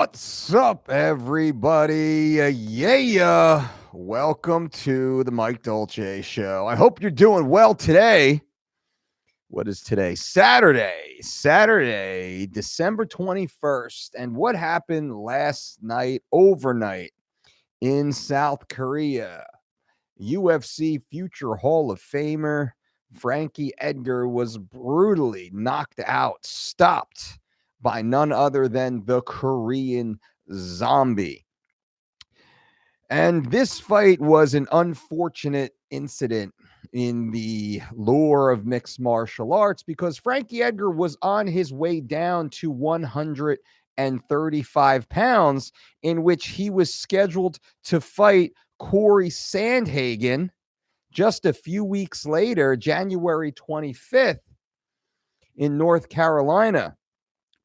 What's up, everybody? Yeah. Welcome to the Mike Dolce Show. I hope you're doing well today. What is today? Saturday, December 21st. And what happened last night, overnight, in South Korea? UFC future Hall of Famer Frankie Edgar was brutally knocked out, stopped by none other than the Korean Zombie. And this fight was an unfortunate incident in the lore of mixed martial arts because Frankie Edgar was on his way down to 135 pounds, in which he was scheduled to fight Corey Sandhagen just a few weeks later, January 25th, in North Carolina.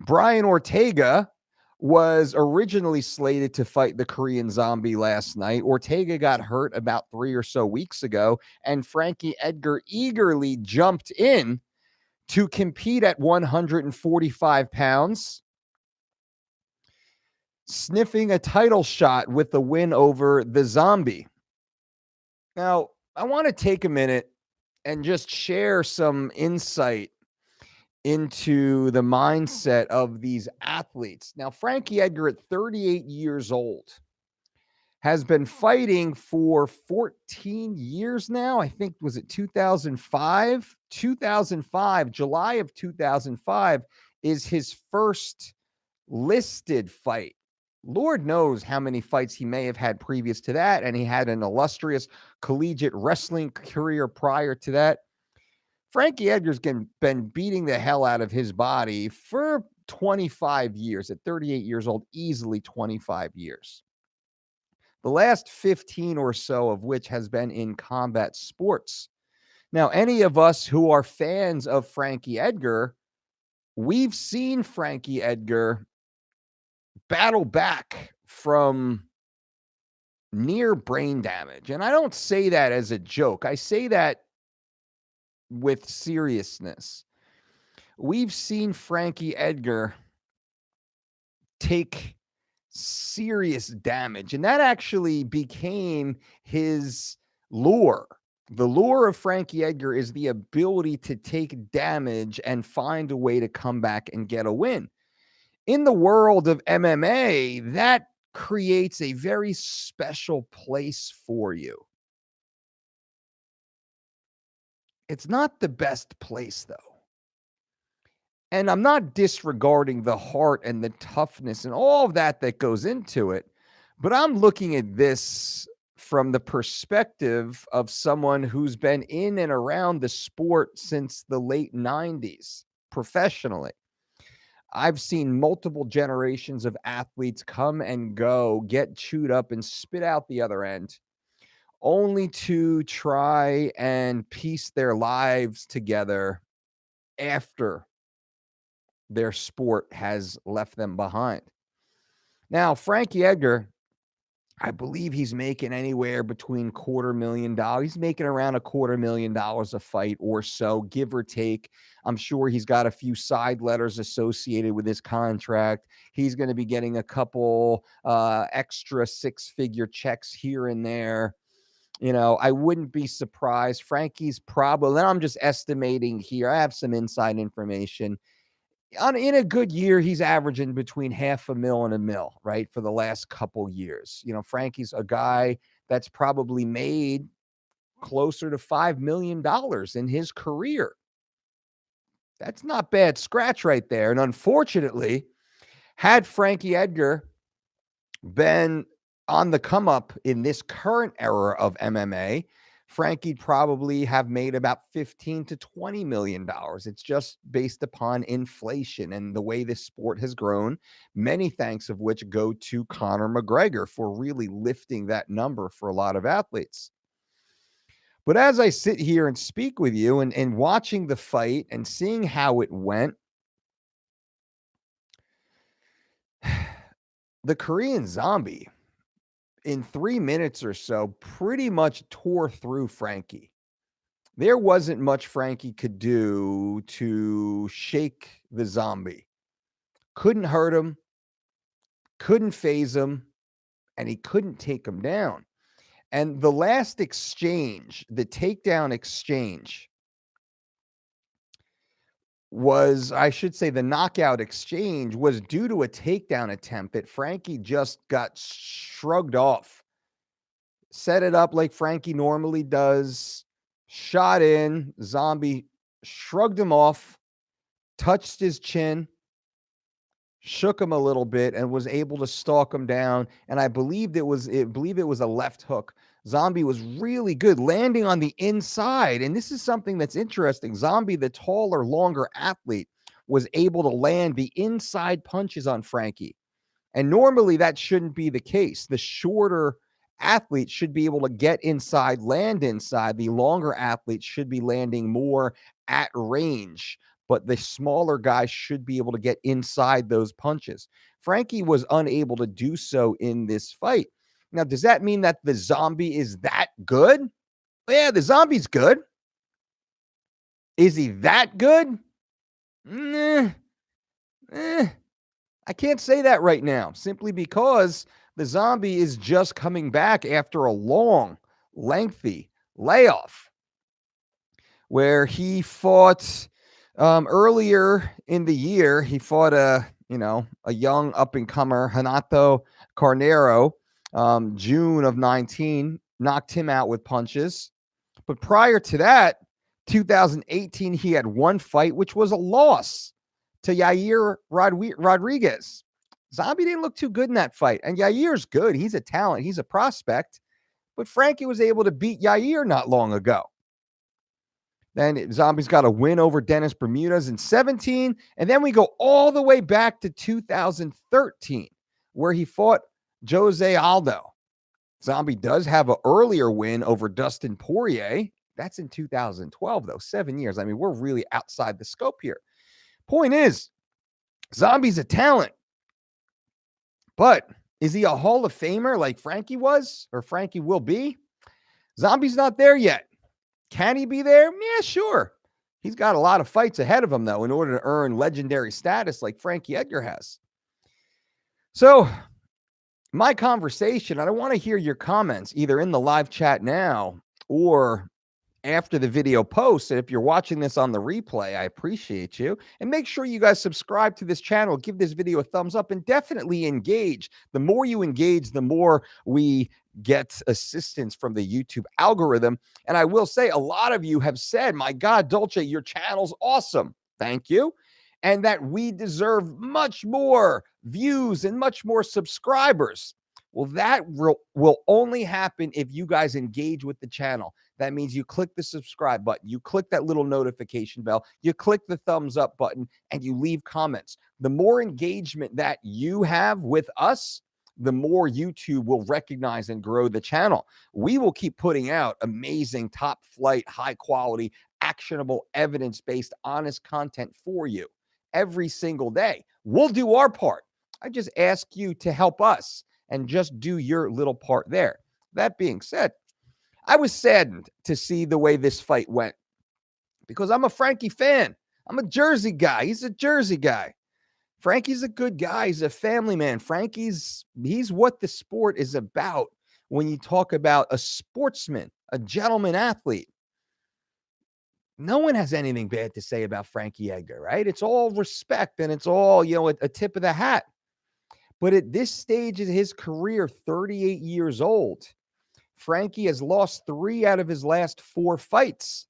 Brian Ortega was originally slated to fight the Korean Zombie last night. Ortega got hurt about 3 or so weeks ago, and Frankie Edgar eagerly jumped in to compete at 145 pounds, sniffing a title shot with the win over the Zombie. Now, I want to take a minute and just share some insight into the mindset of these athletes. Now, Frankie Edgar, at 38 years old, has been fighting for 14 years now. I think, was it 2005? 2005, July of 2005 is his first listed fight. Lord knows how many fights he may have had previous to that, and he had an illustrious collegiate wrestling career prior to that. Frankie Edgar's been beating the hell out of his body for 25 years. At 38 years old, easily 25 years. The last 15 or so of which has been in combat sports. Now, any of us who are fans of Frankie Edgar, we've seen Frankie Edgar battle back from near brain damage. And I don't say that as a joke. I say that with seriousness. We've seen Frankie Edgar take serious damage, and that actually became his lure. The lure of Frankie Edgar is the ability to take damage and find a way to come back and get a win. In the world of MMA, that creates a very special place for you. It's not the best place, though. And I'm not disregarding the heart and the toughness and all of that goes into it, but I'm looking at this from the perspective of someone who's been in and around the sport since the late 90s professionally. I've seen multiple generations of athletes come and go, get chewed up and spit out the other end, only to try and piece their lives together after their sport has left them behind. Now, Frankie Edgar, I believe he's making anywhere between $250,000. He's making around $250,000 a fight or so, give or take. I'm sure he's got a few side letters associated with his contract. He's going to be getting a couple extra six-figure checks here and there. You know, I wouldn't be surprised. Frankie's probably, and I'm just estimating here, I have some inside information. In a good year, he's averaging between $500,000 and $1 million, right? For the last couple years. You know, Frankie's a guy that's probably made closer to $5 million in his career. That's not bad scratch right there. And unfortunately, had Frankie Edgar been on the come up in this current era of MMA, Frankie'd probably have made about $15 to $20 million. It's just based upon inflation and the way this sport has grown, many thanks of which go to Conor McGregor for really lifting that number for a lot of athletes. But as I sit here and speak with you and watching the fight and seeing how it went, the Korean Zombie, in 3 minutes or so, pretty much tore through Frankie. There wasn't much Frankie could do to shake the Zombie. Couldn't hurt him, couldn't phase him, and he couldn't take him down. And the last exchange, the takedown exchange, was, I should say, the knockout exchange was due to a takedown attempt that Frankie just got shrugged off. Set it up like Frankie normally does, shot in, Zombie shrugged him off, touched his chin, shook him a little bit, and was able to stalk him down. And I believe it was a left hook. Zombie was really good landing on the inside. And this is something that's interesting. Zombie, the taller, longer athlete, was able to land the inside punches on Frankie. And normally that shouldn't be the case. The shorter athlete should be able to get inside, land inside. The longer athlete should be landing more at range, but the smaller guy should be able to get inside those punches. Frankie was unable to do so in this fight. Now, does that mean that the Zombie is that good? Yeah, the Zombie's good. Is he that good? I can't say that right now, simply because the Zombie is just coming back after a long, lengthy layoff where he fought earlier in the year. He fought a young up-and-comer, Renato Carneiro, June of 19, knocked him out with punches. But prior to that, 2018, he had one fight, which was a loss to Yair Rodriguez. Zombie didn't look too good in that fight. And Yair's good. He's a talent. He's a prospect. But Frankie was able to beat Yair not long ago. Then Zombie's got a win over Dennis Bermudez in 17. And then we go all the way back to 2013, where he fought Jose Aldo. Zombie does have an earlier win over Dustin Poirier. That's in 2012, though. 7 years. I mean, we're really outside the scope here. Point is, Zombie's a talent. But is he a Hall of Famer like Frankie was, or Frankie will be? Zombie's not there yet. Can he be there? Yeah, sure. He's got a lot of fights ahead of him, though, in order to earn legendary status like Frankie Edgar has. So, my conversation, I don't want to hear your comments either in the live chat now or after the video posts. And if you're watching this on the replay, I appreciate you. And make sure you guys subscribe to this channel, give this video a thumbs up, and definitely engage. The more you engage, the more we get assistance from the YouTube algorithm. And I will say, a lot of you have said, my God, Dolce, your channel's awesome. Thank you. And that we deserve much more views and much more subscribers. Well, that will only happen if you guys engage with the channel. That means you click the subscribe button, you click that little notification bell, you click the thumbs up button, and you leave comments. The more engagement that you have with us, the more YouTube will recognize and grow the channel. We will keep putting out amazing, top flight, high quality, actionable, evidence-based, honest content for you every single day. We'll do our part. I just ask you to help us and just do your little part there. That being said, I was saddened to see the way this fight went because I'm a Frankie fan. I'm a Jersey guy. He's a Jersey guy. Frankie's a good guy. He's a family man. He's what the sport is about when you talk about a sportsman, a gentleman athlete. No one has anything bad to say about Frankie Edgar, right? It's all respect and it's all, a tip of the hat. But at this stage of his career, 38 years old, Frankie has lost 3 out of his last 4 fights.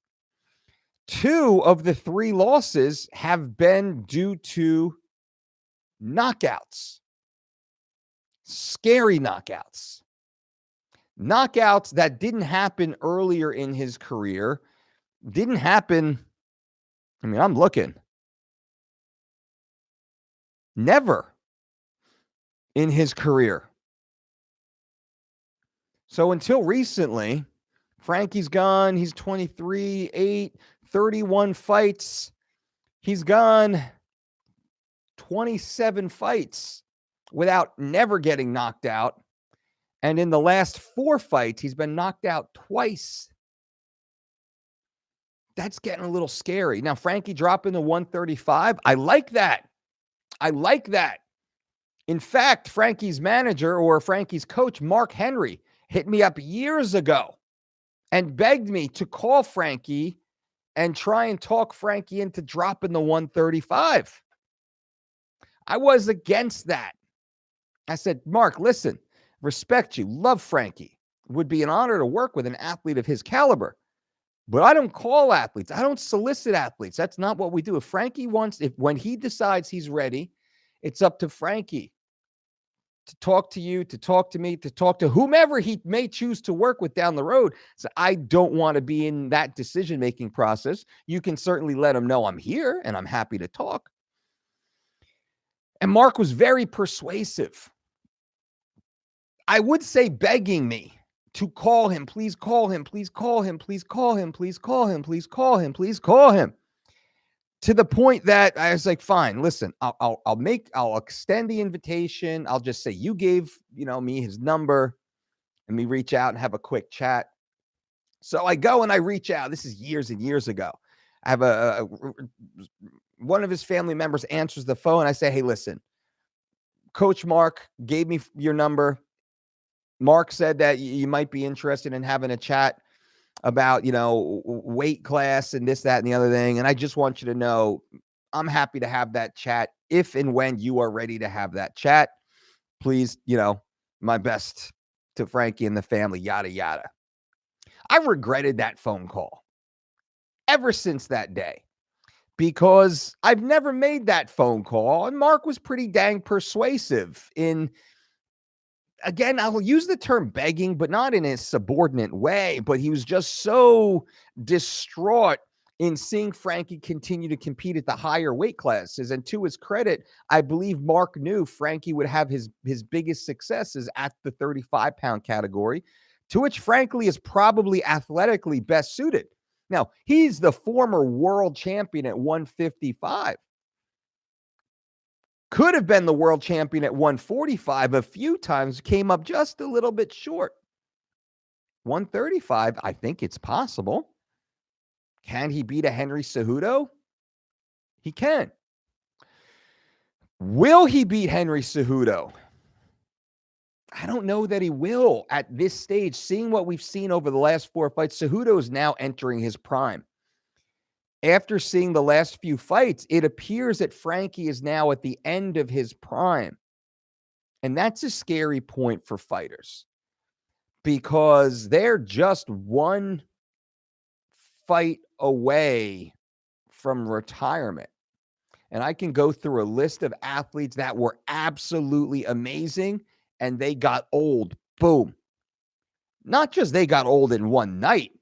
2 of the 3 losses have been due to knockouts. Scary knockouts. Knockouts that didn't happen earlier in his career. Didn't happen. I mean, I'm looking. Never in his career. So until recently, Frankie's gone. He's 23, 8, 31 fights. He's gone 27 fights without never getting knocked out. And in the last 4 fights, he's been knocked out twice. That's getting a little scary. Now, Frankie dropping to 135. I like that. In fact, Frankie's manager or Frankie's coach, Mark Henry, hit me up years ago and begged me to call Frankie and try and talk Frankie into dropping the 135. I was against that. I said, Mark, listen, respect you, love Frankie. Would be an honor to work with an athlete of his caliber. But I don't call athletes. I don't solicit athletes. That's not what we do. If Frankie wants, when he decides he's ready, it's up to Frankie to talk to you, to talk to me, to talk to whomever he may choose to work with down the road. So I don't want to be in that decision-making process. You can certainly let him know I'm here and I'm happy to talk. And Mark was very persuasive. I would say begging me to call him, please call him, please call him, please call him, please call him, please call him, please call him. To the point that I was like, fine, listen, I'll extend the invitation. I'll just say, you gave, me his number and me reach out and have a quick chat. So I go and I reach out. This is years and years ago. I have one of his family members answers the phone. I say, hey, listen, Coach Mark gave me your number. Mark said that you might be interested in having a chat about, weight class and this, that, and the other thing. And I just want you to know, I'm happy to have that chat if and when you are ready to have that chat. Please, my best to Frankie and the family, yada, yada. I regretted that phone call ever since that day because I've never made that phone call. And Mark was pretty dang persuasive in, again, I'll use the term begging, but not in a subordinate way. But he was just so distraught in seeing Frankie continue to compete at the higher weight classes. And to his credit, I believe Mark knew Frankie would have his biggest successes at the 35-pound category, to which, frankly, is probably athletically best suited. Now, he's the former world champion at 155. Could have been the world champion at 145 a few times, came up just a little bit short. 135, I think it's possible. Can he beat a Henry Cejudo? He can. Will he beat Henry Cejudo? I don't know that he will at this stage. Seeing what we've seen over the last 4 fights, Cejudo is now entering his prime. After seeing the last few fights, it appears that Frankie is now at the end of his prime. And that's a scary point for fighters because they're just one fight away from retirement. And I can go through a list of athletes that were absolutely amazing and they got old. Boom. Not just they got old in one night.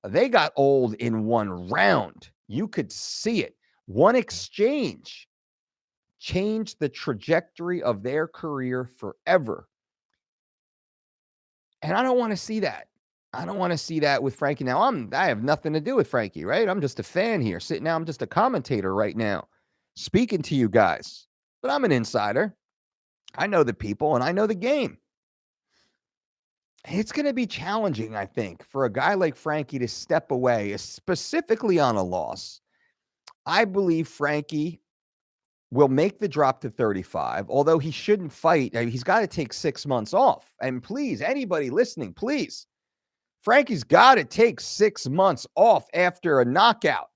They got old in one round. You could see it. One exchange changed the trajectory of their career forever. And I don't want to see that. I don't want to see that with Frankie. Now, I have nothing to do with Frankie, right? I'm just a fan here. Sitting now, I'm just a commentator right now, speaking to you guys. But I'm an insider. I know the people and I know the game. It's going to be challenging, I think, for a guy like Frankie to step away, specifically on a loss. I believe Frankie will make the drop to 35, although he shouldn't fight. I mean, he's got to take 6 months off. And please, anybody listening, please, Frankie's got to take 6 months off after a knockout.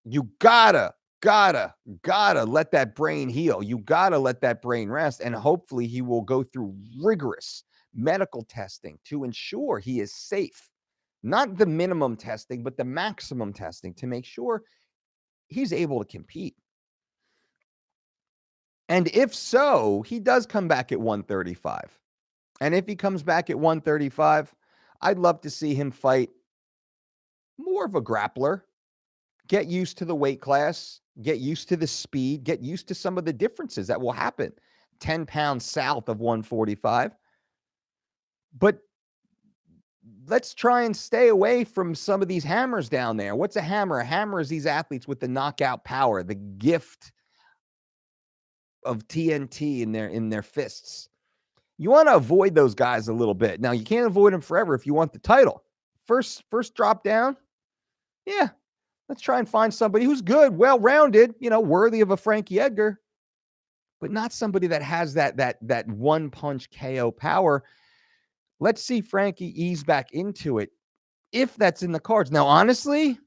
You gotta let that brain heal. You gotta let that brain rest. And hopefully he will go through rigorous medical testing to ensure he is safe. Not the minimum testing, but the maximum testing to make sure he's able to compete. And if so, he does come back at 135. And if he comes back at 135, I'd love to see him fight more of a grappler. Get used to the weight class, get used to the speed, get used to some of the differences that will happen 10 pounds south of 145. But let's try and stay away from some of these hammers down there. What's a hammer? A hammer is these athletes with the knockout power, the gift of TNT in their fists. You want to avoid those guys a little bit. Now, you can't avoid them forever if you want the title. First drop down, yeah. Let's try and find somebody who's good, well-rounded, worthy of a Frankie Edgar. but not somebody that has that one punch KO power. Let's see Frankie ease back into it if that's in the cards. Now, honestly,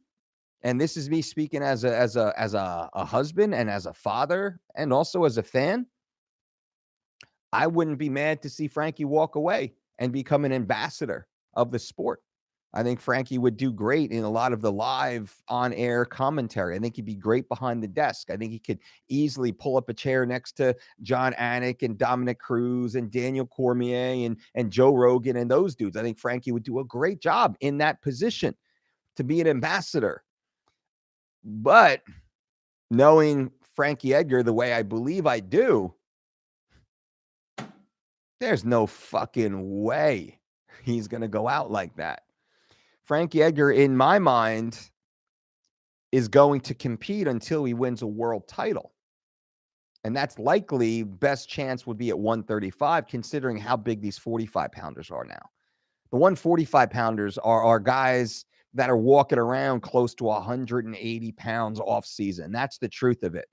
and this is me speaking as a husband and as a father and also as a fan, I wouldn't be mad to see Frankie walk away and become an ambassador of the sport. I think Frankie would do great in a lot of the live on-air commentary. I think he'd be great behind the desk. I think he could easily pull up a chair next to John Anik and Dominic Cruz and Daniel Cormier and Joe Rogan and those dudes. I think Frankie would do a great job in that position to be an ambassador. But knowing Frankie Edgar the way I believe I do, there's no fucking way he's going to go out like that. Frankie Edgar, in my mind, is going to compete until he wins a world title. And that's likely best chance would be at 135, considering how big these 45-pounders are now. The 145-pounders are guys that are walking around close to 180 pounds off season. That's the truth of it.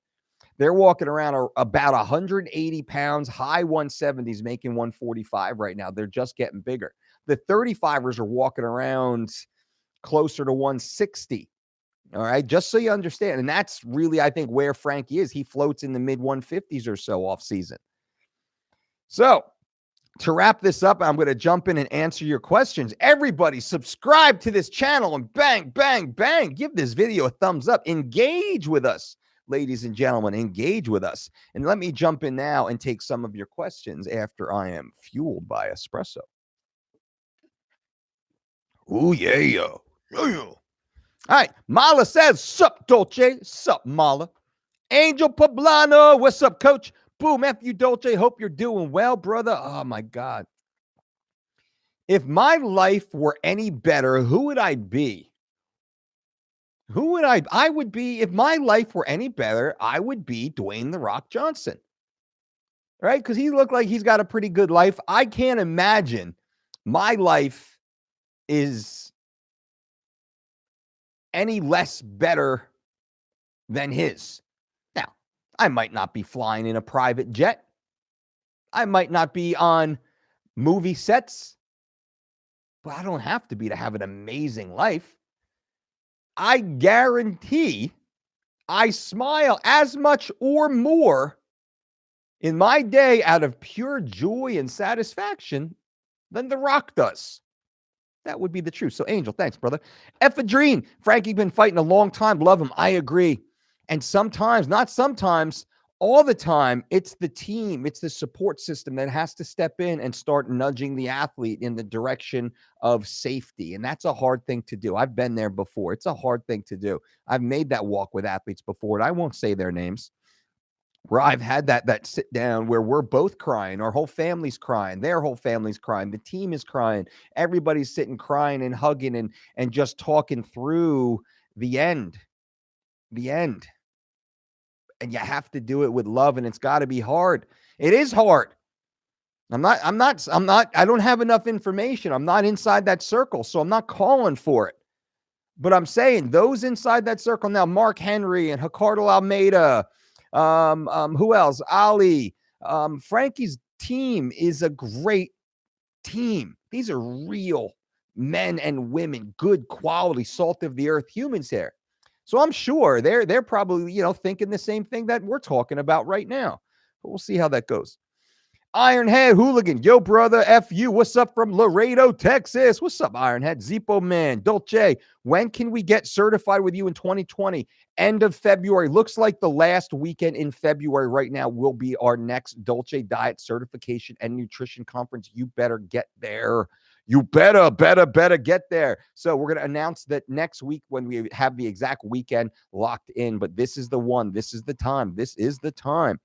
They're walking around about 180 pounds, high 170s, making 145 right now. They're just getting bigger. The 35ers are walking around closer to 160. All right, just so you understand. And that's really, I think, where Frankie is. He floats in the mid 150s or so off season. So to wrap this up, I'm going to jump in and answer your questions. Everybody subscribe to this channel and bang, bang, bang. Give this video a thumbs up. Engage with us, ladies and gentlemen. Engage with us. And let me jump in now and take some of your questions after I am fueled by espresso. Oh, yeah. Yeah. All right. Mala says, sup, Dolce? Sup, Mala? Angel Poblano, what's up, coach? Boom, F you, Dolce. Hope you're doing well, brother. Oh, my God. If my life were any better, who would I be? Who would I would be, if my life were any better, I would be Dwayne The Rock Johnson. Right? Because he looked like he's got a pretty good life. I can't imagine my life is any less better than his. Now, I might not be flying in a private jet. I might not be on movie sets, but I don't have to be to have an amazing life. I guarantee I smile as much or more in my day out of pure joy and satisfaction than The Rock does. That would be the truth. So, Angel, thanks, brother. Ephedrine, Frankie been fighting a long time. Love him. I agree. And sometimes, not sometimes, all the time, it's the team, it's the support system that has to step in and start nudging the athlete in the direction of safety. And that's a hard thing to do. I've been there before. It's a hard thing to do. I've made that walk with athletes before, and I won't say their names, where I've had that sit down where we're both crying, our whole family's crying, their whole family's crying, the team is crying, everybody's sitting crying and hugging and just talking through the end. And you have to do it with love, and it's got to be hard. It is hard. I don't have enough information. I'm not inside that circle, so I'm not calling for it. But I'm saying those inside that circle now, Mark Henry and Ricardo Almeida, who else? Ali, Frankie's team is a great team. These are real men and women, good quality, salt of the earth humans here. So I'm sure they're probably, thinking the same thing that we're talking about right now. But we'll see how that goes. Ironhead Hooligan, yo, brother, F you. What's up from Laredo, Texas? What's up, Ironhead? Zippo Man, Dolce, when can we get certified with you in 2020? End of February. Looks like the last weekend in February right now will be our next Dolce Diet Certification and Nutrition Conference. You better get there. You better get there. So we're going to announce that next week when we have the exact weekend locked in. But this is the one. This is the time. This is the time.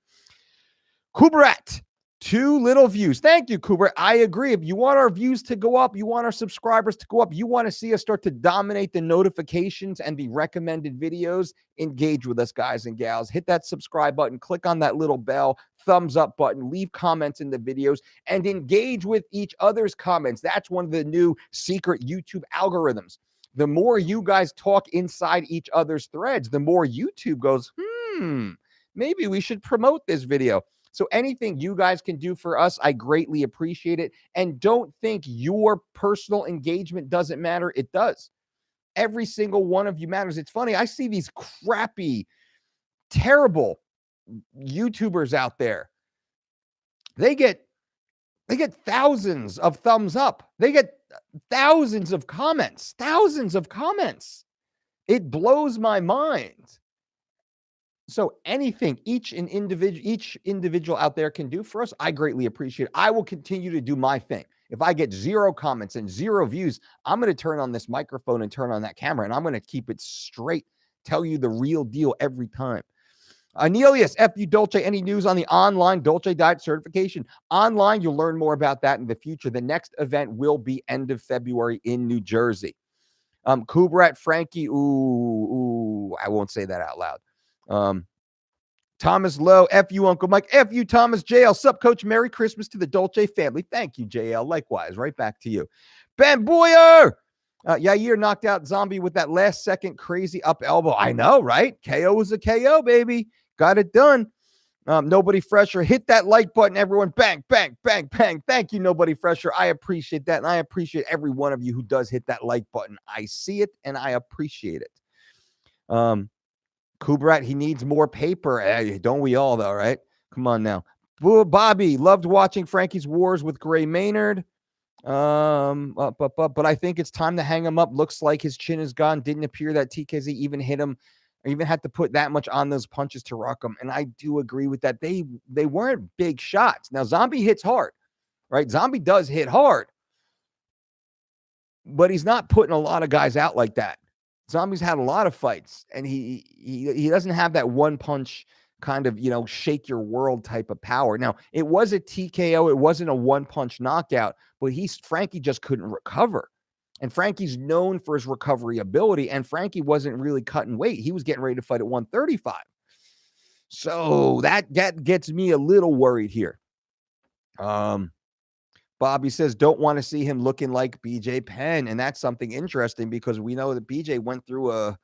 Kubrat. 2 little views. Thank you, Cooper. I agree. If you want our views to go up, you want our subscribers to go up, you want to see us start to dominate the notifications and the recommended videos, engage with us, guys and gals. Hit that subscribe button, click on that little bell, thumbs up button, leave comments in the videos, and engage with each other's comments. That's one of the new secret YouTube algorithms. The more you guys talk inside each other's threads, the more YouTube goes, maybe we should promote this video. So anything you guys can do for us, I greatly appreciate it. And don't think your personal engagement doesn't matter. It does. Every single one of you matters. It's funny. I see these crappy, terrible YouTubers out there. They get thousands of thumbs up. They get thousands of comments. It blows my mind. So anything each individual out there can do for us, I greatly appreciate it. I will continue to do my thing. If I get 0 comments and 0 views, I'm going to turn on this microphone and turn on that camera, and I'm going to keep it straight, tell you the real deal every time. Anelius, FU Dolce, any news on the online Dolce diet certification? Online, you'll learn more about that in the future. The next event will be end of February in New Jersey. Kubrat, Frankie, I won't say that out loud. Thomas Lowe, FU Uncle Mike, FU Thomas JL, sup coach, Merry Christmas to the Dolce family. Thank you, JL. Likewise, right back to you. Ben Boyer, Yair knocked out Zombie with that last second crazy up elbow. I know, right? KO was a KO, baby. Got it done. Nobody Fresher, hit that like button, everyone. Bang, bang, bang, bang. Thank you, Nobody Fresher. I appreciate that. And I appreciate every one of you who does hit that like button. I see it and I appreciate it. Kubrat, he needs more paper. Don't we all, though, right? Come on now. Bobby, loved watching Frankie's Wars with Gray Maynard. But I think it's time to hang him up. Looks like his chin is gone. Didn't appear that TKZ even hit him, or even had to put that much on those punches to rock him. And I do agree with that. They weren't big shots. Now, Zombie hits hard, right? Zombie does hit hard, but he's not putting a lot of guys out like that. Zombie's had a lot of fights, and he doesn't have that one punch kind of, shake your world type of power. Now, it was a TKO. It wasn't a one punch knockout, but Frankie just couldn't recover. And Frankie's known for his recovery ability, and Frankie wasn't really cutting weight. He was getting ready to fight at 135. So that gets me a little worried here. Bobby says, don't want to see him looking like BJ Penn. And that's something interesting because we know that BJ went through a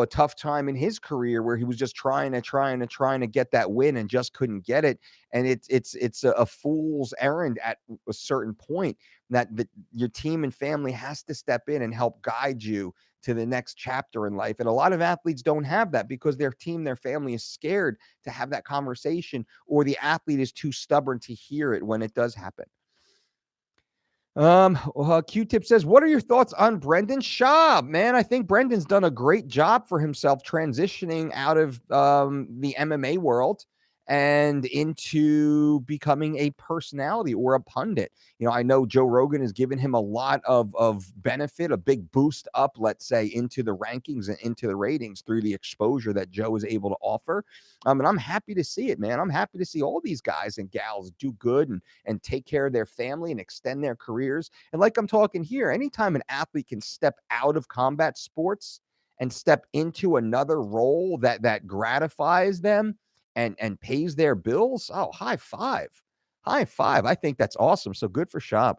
tough time in his career where he was just trying to get that win and just couldn't get it. And it's a fool's errand at a certain point that your team and family has to step in and help guide you to the next chapter in life. And a lot of athletes don't have that because their team, their family is scared to have that conversation, or the athlete is too stubborn to hear it when it does happen. Q-Tip says, what are your thoughts on Brendan Schaub? Man, I think Brendan's done a great job for himself transitioning out of the MMA world and into becoming a personality or a pundit. I know Joe Rogan has given him a lot of benefit, a big boost up, let's say, into the rankings and into the ratings through the exposure that Joe is able to offer. And I'm happy to see it, man. I'm happy to see all these guys and gals do good and take care of their family and extend their careers. And like I'm talking here, anytime an athlete can step out of combat sports and step into another role that gratifies them and pays their bills, high five. I think that's awesome. So good for Schaub.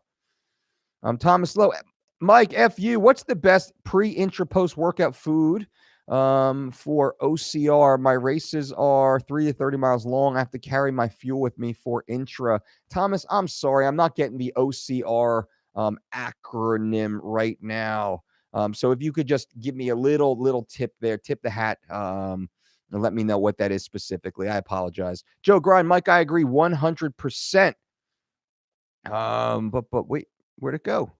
Thomas Lowe, Mike, FU, what's the best pre-intra post-workout food for OCR? My races are 3 to 30 miles long. I have to carry my fuel with me for intra. Thomas, I'm sorry, I'm not getting the OCR acronym right now. So if you could just give me a little tip there, tip the hat, and let me know what that is specifically. I apologize. Joe Grind, Mike, I agree 100%. But wait, where'd it go?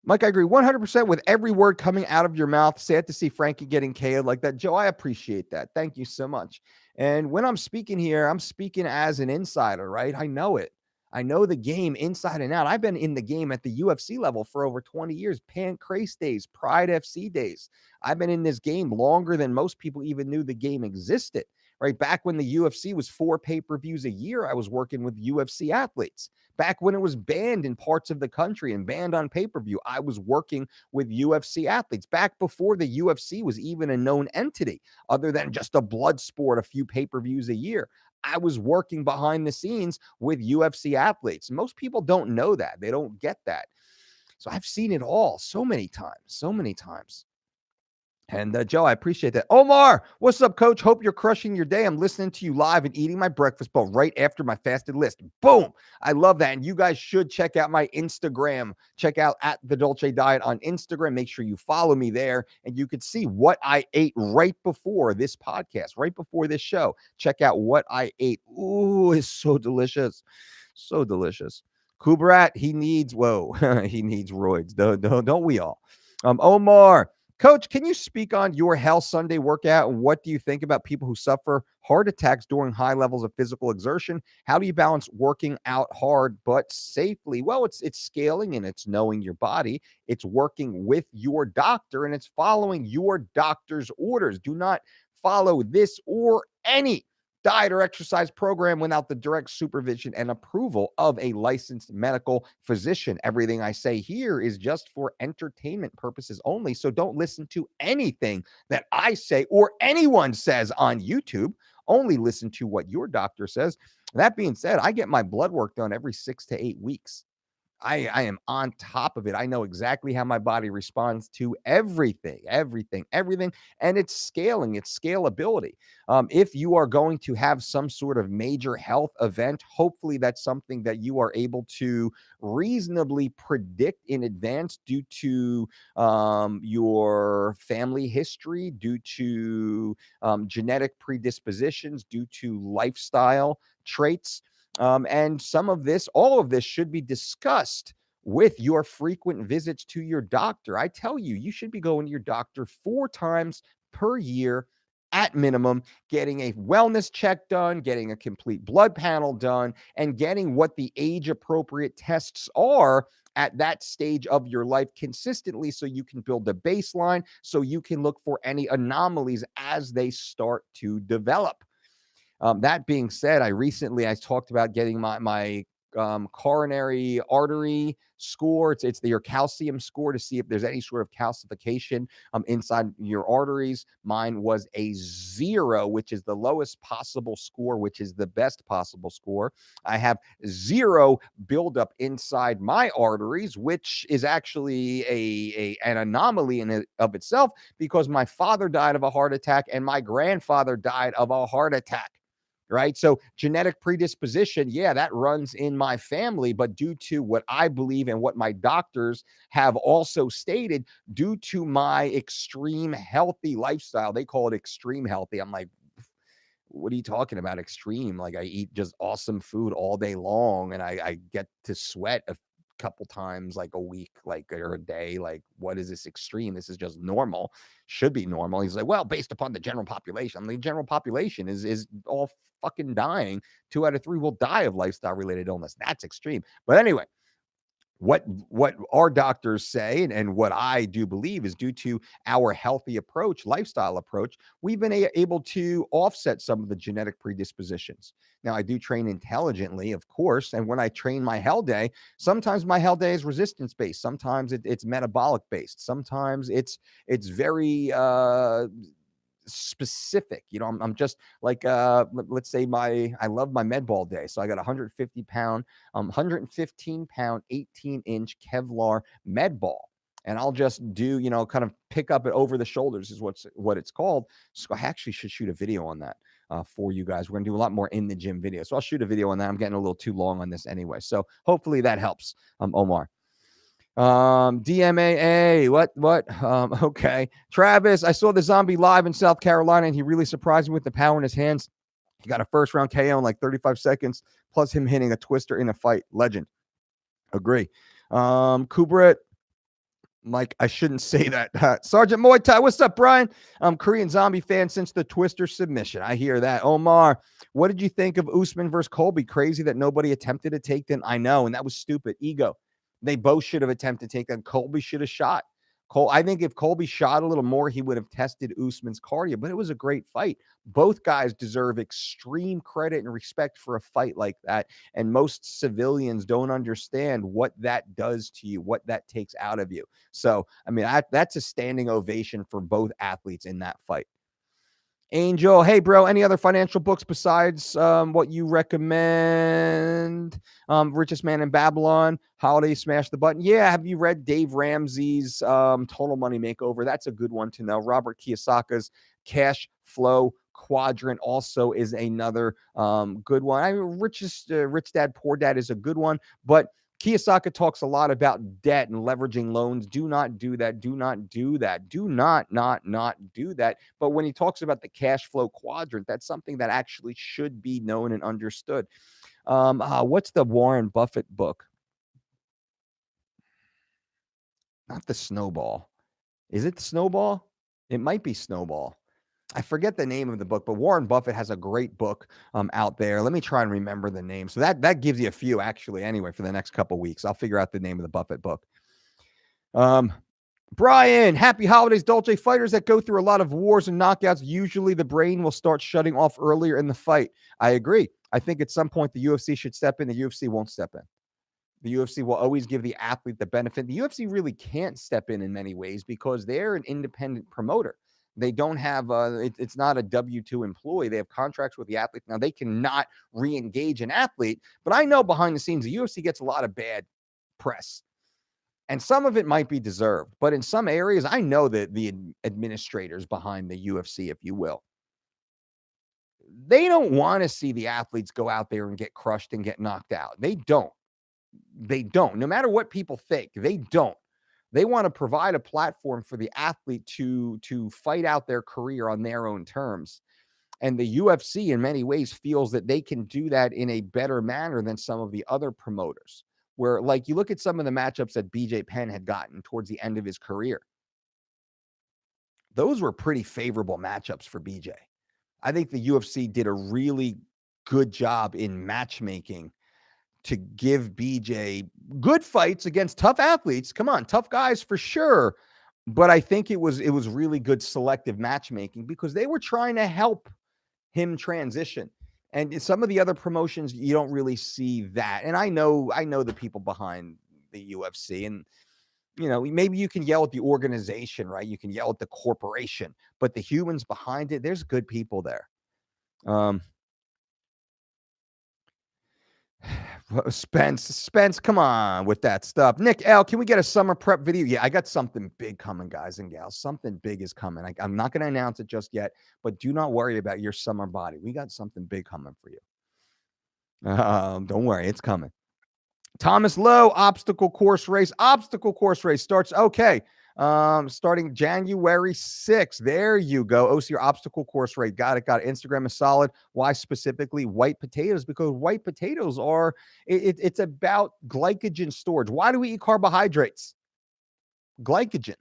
Mike, I agree 100% with every word coming out of your mouth. Sad to see Frankie getting KO'd like that. Joe, I appreciate that. Thank you so much. And when I'm speaking here, I'm speaking as an insider, right? I know it. I know the game inside and out. I've been in the game at the UFC level for over 20 years. Pancrase days, Pride FC days. I've been in this game longer than most people even knew the game existed, right? Back when the UFC was 4 pay-per-views a year, I was working with UFC athletes. Back when it was banned in parts of the country and banned on pay-per-view, I was working with UFC athletes. Back before the UFC was even a known entity, other than just a blood sport, a few pay-per-views a year, I was working behind the scenes with UFC athletes. Most people don't know that. They don't get that. So I've seen it all so many times. And Joe, I appreciate that. Omar, what's up, coach? Hope you're crushing your day. I'm listening to you live and eating my breakfast bowl right after my fasted list. Boom. I love that. And you guys should check out my Instagram. Check out at the Dolce Diet on Instagram. Make sure you follow me there and you can see what I ate right before this podcast, right before this show. Check out what I ate. Ooh, it's so delicious. So delicious. Kubrat, he needs, whoa, he needs roids. Don't we all? Omar, coach, can you speak on your Hell Sunday workout? And what do you think about people who suffer heart attacks during high levels of physical exertion? How do you balance working out hard but safely? Well, it's scaling and it's knowing your body. It's working with your doctor and it's following your doctor's orders. Do not follow this or any diet or exercise program without the direct supervision and approval of a licensed medical physician. Everything I say here is just for entertainment purposes only. So don't listen to anything that I say or anyone says on YouTube. Only listen to what your doctor says. That being said, I get my blood work done every 6 to 8 weeks. I am on top of it. I know exactly how my body responds to everything. And it's scaling, it's scalability. If you are going to have some sort of major health event, hopefully that's something that you are able to reasonably predict in advance due to your family history, due to genetic predispositions, due to lifestyle traits. And all of this should be discussed with your frequent visits to your doctor. I tell you, you should be going to your doctor 4 times per year at minimum, getting a wellness check done, getting a complete blood panel done, and getting what the age appropriate tests are at that stage of your life consistently so you can build a baseline, so you can look for any anomalies as they start to develop. That being said, I talked about getting my coronary artery score. It's your calcium score to see if there's any sort of calcification inside your arteries. Mine was a 0, which is the lowest possible score, which is the best possible score. I have 0 buildup inside my arteries, which is actually an anomaly in it of itself because my father died of a heart attack and my grandfather died of a heart attack. Right. So genetic predisposition, yeah, that runs in my family. But due to what I believe and what my doctors have also stated, due to my extreme healthy lifestyle, they call it extreme healthy. I'm like, what are you talking about? Extreme? Like I eat just awesome food all day long and I get to sweat a couple times like a week, like or a day. Like, what is this extreme? This is just normal. Should be normal. He's like, well, based upon the general population. I mean, the general population is all fucking dying. 2 out of 3 will die of lifestyle related illness. That's extreme. But anyway, what our doctors say and what I do believe is due to our healthy approach, lifestyle approach, we've been able to offset some of the genetic predispositions. Now, I do train intelligently, of course, and when I train my hell day, sometimes my hell day is resistance based, sometimes it's metabolic based, sometimes it's very specific. I'm just like let's say I love my med ball day, so I got 150 pound 115 pound 18-inch Kevlar med ball, and I'll just do kind of pick up it over the shoulders is what it's called. So I actually should shoot a video on that for you guys. We're gonna do a lot more in the gym videos, so I'll shoot a video on that. I'm getting a little too long on this anyway, so hopefully that helps. Omar, DMAA, what? Okay. Travis, I saw the zombie live in South Carolina and he really surprised me with the power in his hands. He got a first round KO in like 35 seconds, plus him hitting a twister in a fight. Legend. Agree. Kubrit, Mike, I shouldn't say that. Sergeant Muay Thai, what's up, Brian? Korean zombie fan since the twister submission. I hear that. Omar, what did you think of Usman versus Colby? Crazy that nobody attempted to take them. I know, and that was stupid. Ego. They both should have attempted to take them. Colby should have shot. I think if Colby shot a little more, he would have tested Usman's cardio, but it was a great fight. Both guys deserve extreme credit and respect for a fight like that. And most civilians don't understand what that does to you, what that takes out of you. So, I mean, that's a standing ovation for both athletes in that fight. Angel, hey bro, any other financial books besides what you recommend? Richest Man in Babylon, Holiday Smash the Button. Yeah, have you read Dave Ramsey's Total Money Makeover? That's a good one to know. Robert Kiyosaki's Cash Flow Quadrant also is another good one. Rich Dad Poor Dad is a good one, but Kiyosaki talks a lot about debt and leveraging loans. Do not do that. Do not do that. Do not do that. But when he talks about the cash flow quadrant, that's something that actually should be known and understood. What's the Warren Buffett book? Not the Snowball. Is it Snowball? It might be Snowball. I forget the name of the book, but Warren Buffett has a great book out there. Let me try and remember the name. So that gives you a few actually anyway for the next couple weeks. I'll figure out the name of the Buffett book. Brian, happy holidays, Dolce. Fighters that go through a lot of wars and knockouts, usually the brain will start shutting off earlier in the fight. I agree. I think at some point the UFC should step in. The UFC won't step in. The UFC will always give the athlete the benefit. The UFC really can't step in many ways because they're an independent promoter. They don't have it's not a W-2 employee. They have contracts with the athlete. Now they cannot re-engage an athlete, but I know behind the scenes the UFC gets a lot of bad press. And some of it might be deserved, but in some areas, I know that the administrators behind the UFC, if you will, they don't want to see the athletes go out there and get crushed and get knocked out. They don't. They don't. No matter what people think, they don't. They want to provide a platform for the athlete to fight out their career on their own terms. And the UFC, in many ways, feels that they can do that in a better manner than some of the other promoters. Where, like, you look at some of the matchups that BJ Penn had gotten towards the end of his career, those were pretty favorable matchups for BJ. I think the UFC did a really good job in matchmaking to give BJ good fights against tough athletes. Come on, tough guys for sure. But I think it was really good selective matchmaking because they were trying to help him transition. And in some of the other promotions, you don't really see that. And I know the people behind the UFC, and maybe you can yell at the organization, right? You can yell at the corporation, but the humans behind it, there's good people there. Spence, come on with that stuff. Nick L, can we get a summer prep video? Yeah, I got something big coming, guys and gals. Something big is coming. I'm not going to announce it just yet, but do not worry about your summer body. We got something big coming for you. Don't worry, it's coming. Thomas Lowe, obstacle course race. Obstacle course race starts. Okay. Starting January 6th. There you go. OCR obstacle course race. Got it. Instagram is solid. Why specifically white potatoes? Because white potatoes are, it's about glycogen storage. Why do we eat carbohydrates? Glycogen.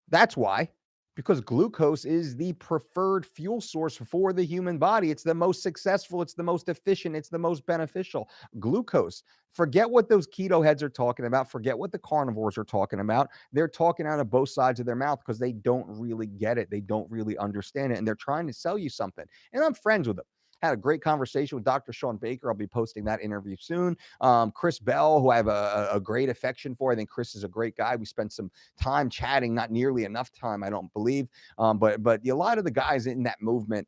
That's why. Because glucose is the preferred fuel source for the human body. It's the most successful. It's the most efficient. It's the most beneficial. Glucose. Forget what those keto heads are talking about. Forget what the carnivores are talking about. They're talking out of both sides of their mouth because they don't really get it. They don't really understand it. And they're trying to sell you something. And I'm friends with them. Had a great conversation with Dr. Sean Baker. I'll be posting that interview soon. Chris Bell, who I have a great affection for. I think Chris is a great guy. We spent some time chatting, not nearly enough time, I don't believe. But a lot of the guys in that movement,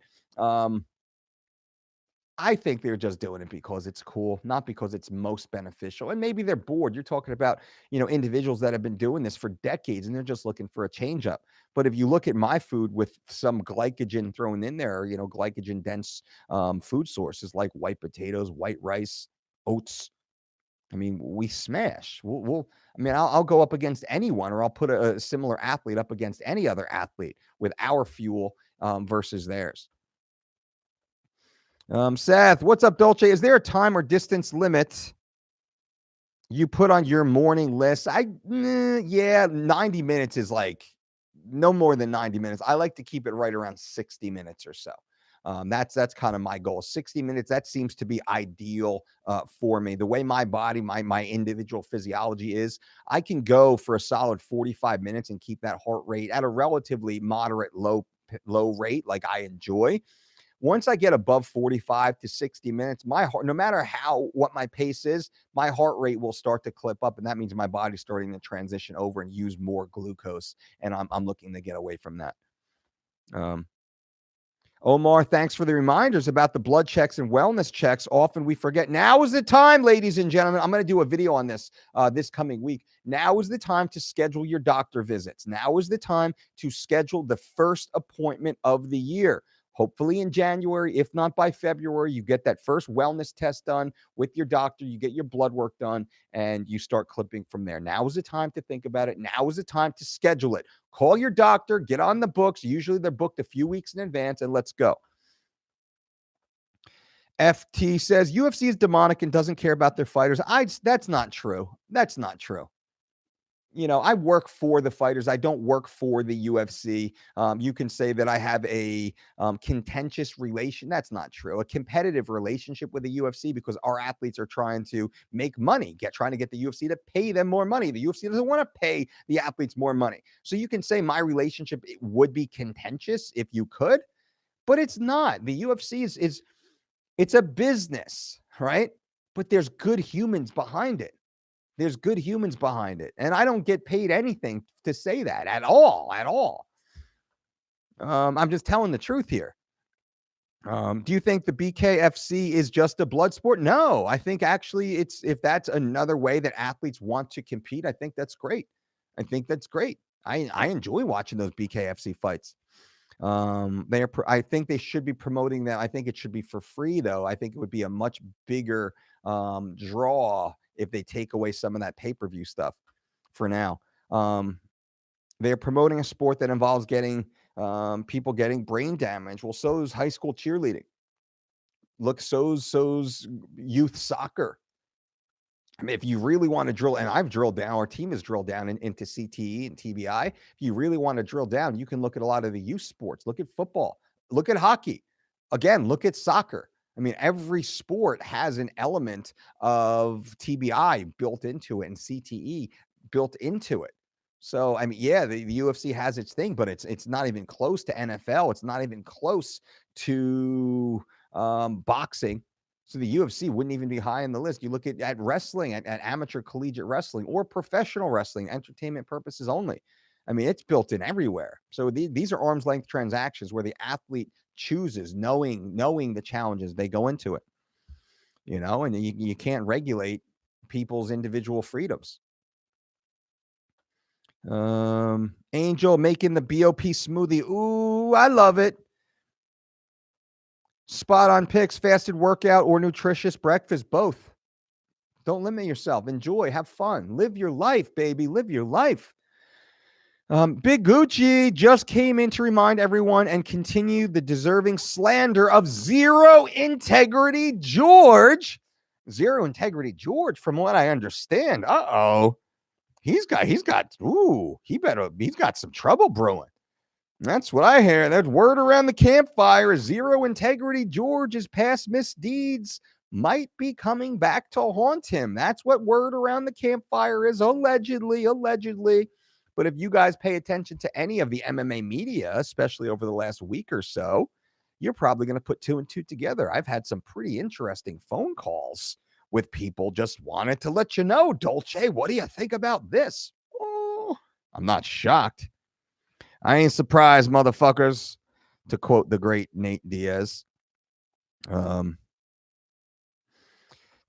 I think they're just doing it because it's cool, not because it's most beneficial. And maybe they're bored. You're talking about, individuals that have been doing this for decades and they're just looking for a change up. But if you look at my food with some glycogen thrown in there, glycogen dense food sources like white potatoes, white rice, oats. I mean, we smash. I'll go up against anyone, or I'll put a similar athlete up against any other athlete with our fuel versus theirs. Seth, what's up, Dolce? Is there a time or distance limit you put on your morning list? Yeah, 90 minutes is like no more than 90 minutes. I like to keep it right around 60 minutes or so. That's kind of my goal. 60 minutes, that seems to be ideal for me. The way my body, my individual physiology is, I can go for a solid 45 minutes and keep that heart rate at a relatively moderate low rate like I enjoy. Once I get above 45 to 60 minutes, my heart, no matter what my pace is, my heart rate will start to clip up. And that means my body's starting to transition over and use more glucose. And I'm looking to get away from that. Omar, thanks for the reminders about the blood checks and wellness checks. Often we forget. Now is the time, ladies and gentlemen. I'm going to do a video on this this coming week. Now is the time to schedule your doctor visits. Now is the time to schedule the first appointment of the year. Hopefully in January, if not by February, you get that first wellness test done with your doctor, you get your blood work done, and you start clipping from there. Now is the time to think about it. Now is the time to schedule it. Call your doctor, get on the books. Usually they're booked a few weeks in advance, and let's go. FT says UFC is demonic and doesn't care about their fighters. That's not true. That's not true. You know, I work for the fighters. I don't work for the UFC. You can say that I have a contentious relation. That's not true. A competitive relationship with the UFC because our athletes are trying to make money, trying to get the UFC to pay them more money. The UFC doesn't want to pay the athletes more money. So you can say my relationship would be contentious if you could, but it's not. The UFC it's a business, right? But there's good humans behind it. There's good humans behind it. And I don't get paid anything to say that at all. I'm just telling the truth here. Do you think the BKFC is just a blood sport? No, I think actually if that's another way that athletes want to compete, I think that's great. I enjoy watching those BKFC fights. I think they should be promoting that. I think it should be for free though. I think it would be a much bigger draw if they take away some of that pay-per-view stuff for now. They're promoting a sport that involves getting people getting brain damage. Well, so is high school cheerleading. Look, so's youth soccer. I mean, if you really want to drill, and I've drilled down, our team has drilled down into CTE and TBI. If you really want to drill down, you can look at a lot of the youth sports. Look at football. Look at hockey. Again, look at soccer. I mean, every sport has an element of TBI built into it and CTE built into it. So, I mean, yeah, the UFC has its thing, but it's not even close to NFL. It's not even close to boxing. So the UFC wouldn't even be high on the list. You look at wrestling, at amateur collegiate wrestling or professional wrestling, entertainment purposes only. I mean, it's built in everywhere. So these are arm's length transactions where the athlete chooses, knowing the challenges they go into it. You know, and you can't regulate people's individual freedoms. Angel making the BOP smoothie. Ooh, I love it. Spot on picks, fasted workout or nutritious breakfast, both. Don't limit yourself. Enjoy, have fun, live your life, baby. Live your life. Big Gucci just came in to remind everyone and continue the deserving slander of Zero Integrity George. Zero Integrity George, from what I understand. He's got some trouble brewing. That's what I hear. That word around the campfire. Zero Integrity George's past misdeeds might be coming back to haunt him. That's what word around the campfire is, allegedly. But if you guys pay attention to any of the MMA media, especially over the last week or so, you're probably going to put two and two together. I've had some pretty interesting phone calls with people. Just wanted to let you know, Dolce, what do you think about this? Oh, I'm not shocked. I ain't surprised, motherfuckers, to quote the great Nate Diaz.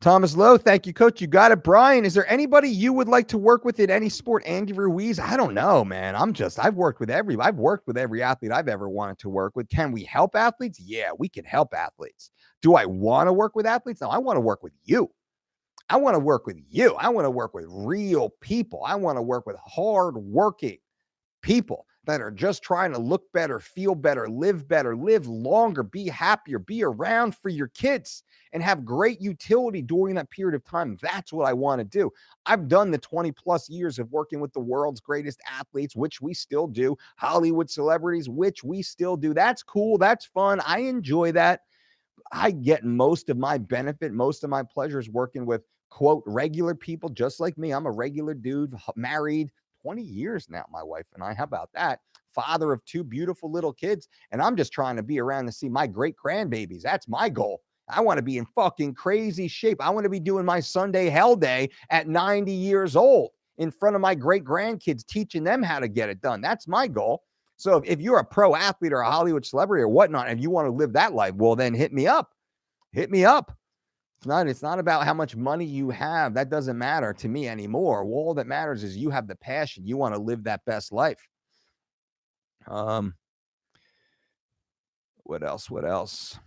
Thomas Lowe, thank you, Coach. You got it. Brian, is there anybody you would like to work with in any sport? Andy Ruiz? I don't know, man. I've worked with every athlete I've ever wanted to work with. Can we help athletes? Yeah, we can help athletes. Do I want to work with athletes? No, I want to work with you. I want to work with you. I want to work with real people. I want to work with hard-working people that are just trying to look better, feel better, live longer, be happier, be around for your kids, and have great utility during that period of time. That's what I want to do. I've done the 20 plus years of working with the world's greatest athletes, which we still do, Hollywood celebrities, which we still do. That's cool. That's fun. I enjoy that. I get most of my benefit, most of my pleasures working with, quote, regular people just like me. I'm a regular dude, married 20 years now, my wife and I. How about that? Father of two beautiful little kids. And I'm just trying to be around to see my great grandbabies. That's my goal. I want to be in fucking crazy shape. I want to be doing my Sunday hell day at 90 years old in front of my great grandkids, teaching them how to get it done. That's my goal. So if you're a pro athlete or a Hollywood celebrity or whatnot, and you want to live that life, well, then hit me up. Hit me up. It's not about how much money you have. That doesn't matter to me anymore. All that matters is you have the passion. You want to live that best life. What else? What else?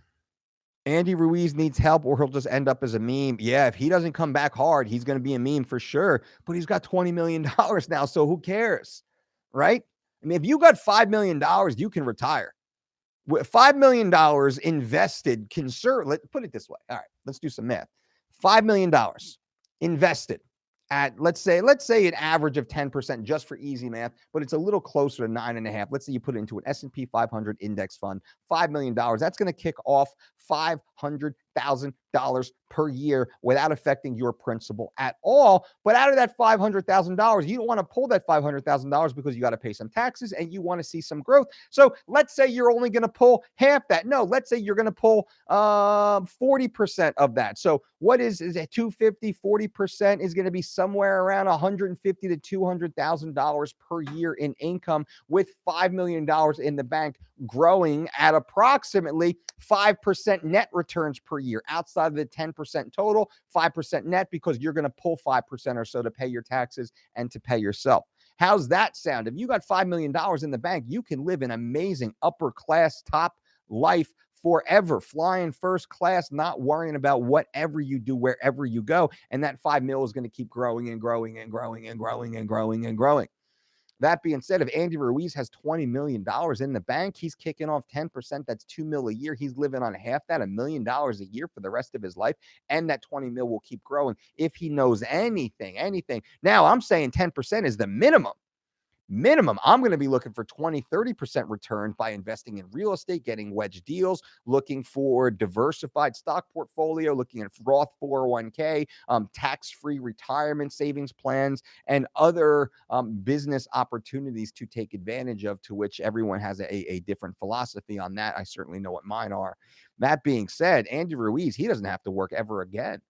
Andy Ruiz needs help or he'll just end up as a meme. Yeah, if he doesn't come back hard, he's going to be a meme for sure. But he's got $20 million now, so who cares? Right? I mean, if you got $5 million, you can retire. With $5 million invested, let's put it this way. All right, let's do some math. $5 million invested at, let's say an average of 10% just for easy math, but it's a little closer to 9.5. Let's say you put it into an S&P 500 index fund, $5 million. That's going to kick off $500,000 per year without affecting your principal at all. But out of that $500,000, you don't want to pull that $500,000 because you got to pay some taxes and you want to see some growth. So let's say you're only going to pull half that. No, let's say you're going to pull 40% of that. So what is it? 250, 40% is going to be somewhere around $150,000 to $200,000 per year in income, with $5 million in the bank, growing at approximately 5% net returns per year, outside of the 10% total, 5% net, because you're going to pull 5% or so to pay your taxes and to pay yourself. How's that sound? If you got $5 million in the bank, you can live an amazing upper class top life forever, flying first class, not worrying about whatever you do, wherever you go. And that 5 mil is going to keep growing and growing and growing and growing and growing and growing. That being said, if Andy Ruiz has $20 million in the bank, he's kicking off 10%. That's $2 million a year. He's living on half that, $1 million a year for the rest of his life. And that 20 mil will keep growing if he knows anything. Now, I'm saying 10% is the minimum. I'm going to be looking for 20, 30% return by investing in real estate, getting wedge deals, looking for diversified stock portfolio, looking at Roth 401k, tax-free retirement savings plans, and other business opportunities to take advantage of, to which everyone has a different philosophy on that. I certainly know what mine are. That being said, Andy Ruiz, he doesn't have to work ever again.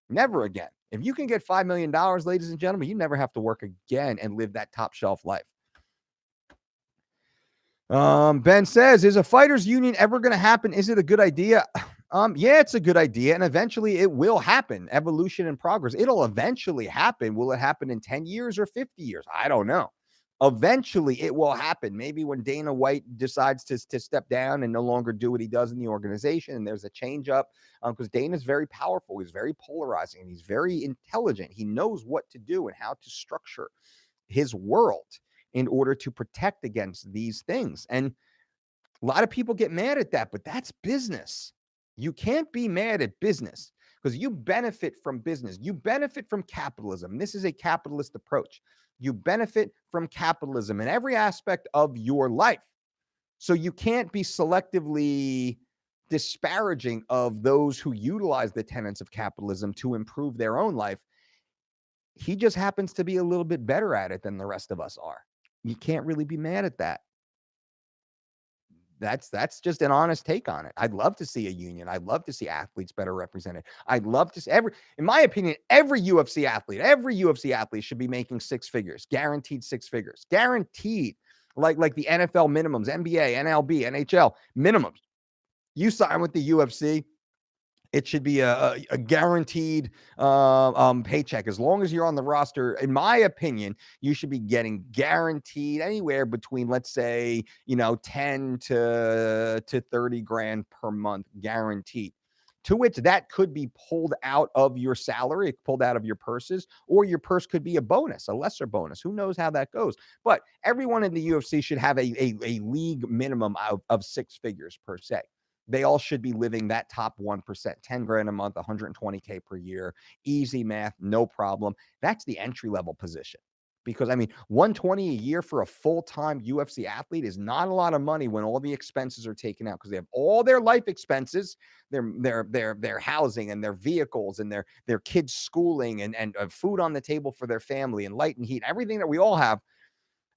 Never again. If you can get $5 million, ladies and gentlemen, you never have to work again and live that top shelf life. Ben says, is a fighters union ever going to happen? Is it a good idea? Yeah, it's a good idea. And eventually it will happen. Evolution and progress. It'll eventually happen. Will it happen in 10 years or 50 years? I don't know. Eventually it will happen. Maybe when Dana White decides to step down and no longer do what he does in the organization, and there's a change up, because Dana's very powerful. He's very polarizing, and he's very intelligent. He knows what to do and how to structure his world in order to protect against these things. And a lot of people get mad at that, but that's business. You can't be mad at business because you benefit from business. You benefit from capitalism. This is a capitalist approach. You benefit from capitalism in every aspect of your life. So you can't be selectively disparaging of those who utilize the tenets of capitalism to improve their own life. He just happens to be a little bit better at it than the rest of us are. You can't really be mad at that. That's just an honest take on it. I'd love to see a union. I'd love to see athletes better represented. I'd love to see in my opinion, every UFC athlete should be making six figures, guaranteed six figures, guaranteed, like the NFL minimums, NBA, NLB, NHL minimums. You sign with the UFC, it should be a guaranteed paycheck. As long as you're on the roster, in my opinion, you should be getting guaranteed anywhere between, let's say, 10 to 30 grand per month guaranteed. To which that could be pulled out of your salary, pulled out of your purses, or your purse could be a bonus, a lesser bonus. Who knows how that goes? But everyone in the UFC should have a league minimum of six figures per se. They all should be living that top 1%, 10 grand a month, 120K per year. Easy math, no problem. That's the entry level position. Because 120 a year for a full-time UFC athlete is not a lot of money when all the expenses are taken out, because they have all their life expenses, their housing and their vehicles and their kids' schooling and food on the table for their family and light and heat, everything that we all have.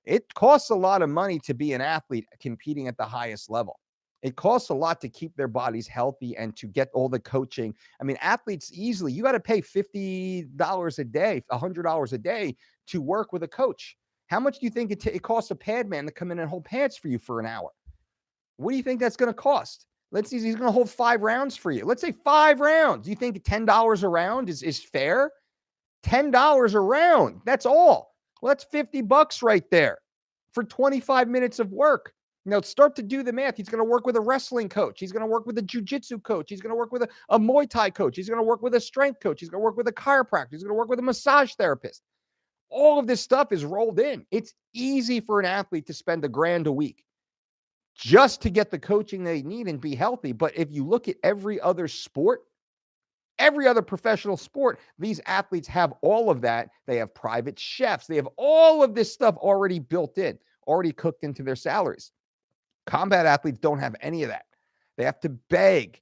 It costs a lot of money to be an athlete competing at the highest level. It costs a lot to keep their bodies healthy and to get all the coaching. Athletes easily, you got to pay $50 a day, $100 a day to work with a coach. How much do you think it costs a pad man to come in and hold pads for you for an hour? What do you think that's going to cost? Let's see, he's going to hold 5 rounds for you. Let's say 5 rounds. Do you think $10 a round is fair? $10 a round. That's all. Well, that's $50 right there for 25 minutes of work. Now start to do the math. He's going to work with a wrestling coach. He's going to work with a jiu-jitsu coach. He's going to work with a Muay Thai coach. He's going to work with a strength coach. He's going to work with a chiropractor. He's going to work with a massage therapist. All of this stuff is rolled in. It's easy for an athlete to spend $1,000 a week just to get the coaching they need and be healthy. But if you look at every other sport, every other professional sport, these athletes have all of that. They have private chefs. They have all of this stuff already built in, already cooked into their salaries. Combat athletes don't have any of that. They have to beg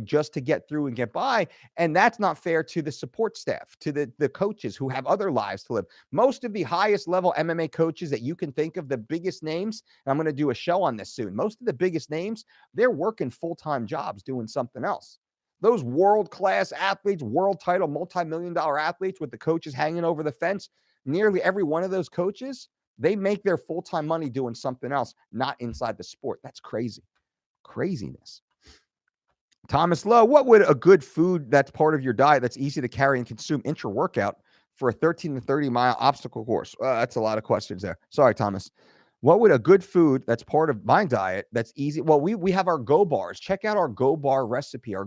just to get through and get by. And that's not fair to the support staff, to the coaches who have other lives to live. Most of the highest level MMA coaches that you can think of, the biggest names, and I'm going to do a show on this soon. Most of the biggest names, they're working full-time jobs doing something else. Those world-class athletes, world title, multi-million-dollar athletes with the coaches hanging over the fence, nearly every one of those coaches, they make their full-time money doing something else, not inside the sport. That's crazy. Craziness. Thomas Lowe, what would a good food that's part of your diet that's easy to carry and consume intra-workout for a 13 to 30-mile obstacle course? That's a lot of questions there. Sorry, Thomas. What would a good food that's part of my diet that's easy? Well, we have our Go Bars. Check out our Go Bar recipe, Go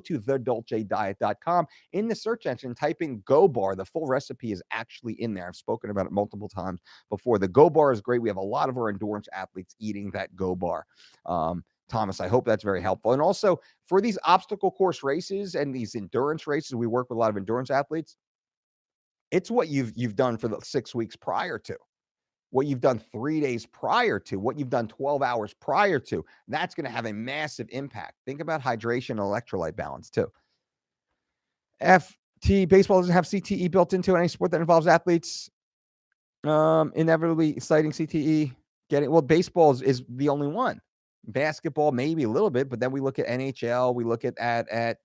to thedolcediet.com. In the search engine, type in Go Bar. The full recipe is actually in there. I've spoken about it multiple times before. The Go Bar is great. We have a lot of our endurance athletes eating that Go Bar. Thomas, I hope that's very helpful. And also for these obstacle course races and these endurance races, we work with a lot of endurance athletes. It's what you've done for the 6 weeks prior to, what you've done 3 days prior to, what you've done 12 hours prior to. That's going to have a massive impact. Think about hydration and electrolyte balance too. Baseball doesn't have CTE built into any sport that involves athletes. Inevitably citing CTE. Baseball is the only one. Basketball, maybe a little bit, but then we look at NHL, we look at NFL,